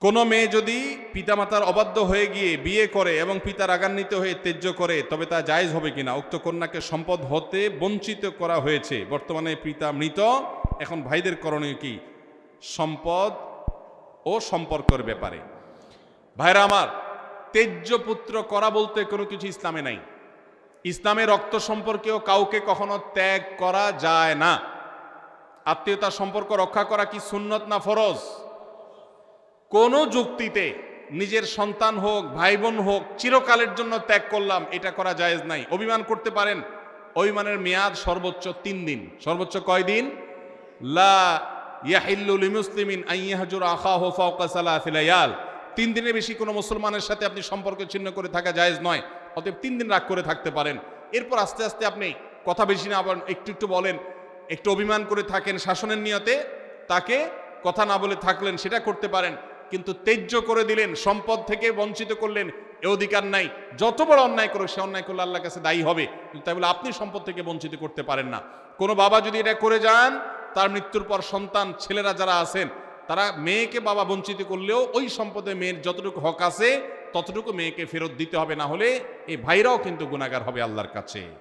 কোনো মেয়ে যদি পিতামাতার অবাধ্য হয়ে গিয়ে বিয়ে করে এবং পিতা রাগান্বিত হয়ে ত্যায্য করে তবে তা জায়েজ হবে কিনা? উক্ত কন্যাকে সম্পদ হতে বঞ্চিত করা হয়েছে, বর্তমানে পিতা মৃত, এখন ভাইদের করণীয় কি সম্পদ ও সম্পর্কের ব্যাপারে? ভাইরা আমার, ত্যায্য পুত্র করা বলতে কোনো কিছু ইসলামে নাই। ইসলামে রক্ত সম্পর্কেও কাউকে কখনো ত্যাগ করা যায় না। আত্মীয়তার সম্পর্ক রক্ষা করা কি সুন্নত না ফরজ? কোন যুক্তিতে নিজের সন্তান হোক ভাই বোন হোক চিরকালের জন্য ত্যাগ করলাম এটা করা জায়েজ নাই। অভিমান করতে পারেন, অভিমানের মেয়াদ সর্বোচ্চ 3 দিন। সর্বোচ্চ কয় দিন? লা ইয়াহিল্লু লিমুসলিমিন আন ইয়াহজুরা আখাহু ফাওকা সালাসি লায়াল। 3 দিনের বেশি কোনো মুসলমানের সাথে আপনি সম্পর্ক ছিন্ন করে থাকা জায়েজ নয়। অতএব 3 দিন রাগ করে থাকতে পারেন। এরপর আস্তে আস্তে আপনি কথা বেশি না আবার একটু একটু বলেন, একটু অভিমান করে থাকেন শাসনের নিয়তে, তাকে কথা না বলে থাকলেন, সেটা করতে পারেন। কিন্তু ত্যায্য করে দিলেন, সম্পদ থেকে বঞ্চিত করলেন, এ অধিকার নাই। যত বড় অন্যায় করো, সে অন্যায় করলে আল্লাহর কাছে দায়ী হবে, তাই বলে আপনি সম্পদ থেকে বঞ্চিত করতে পারেন না। কোনো বাবা যদি এটা করে যান, তার মৃত্যুর পর সন্তান ছেলেরা যারা আছেন তারা মেয়েকে বাবা বঞ্চিত করলেও ওই সম্পদে মেয়ের যতটুকু হক আছে ততটুকু মেয়েকে ফেরত দিতে হবে, না হলে এই ভাইরাও কিন্তু গুনাহগার হবে আল্লাহর কাছে।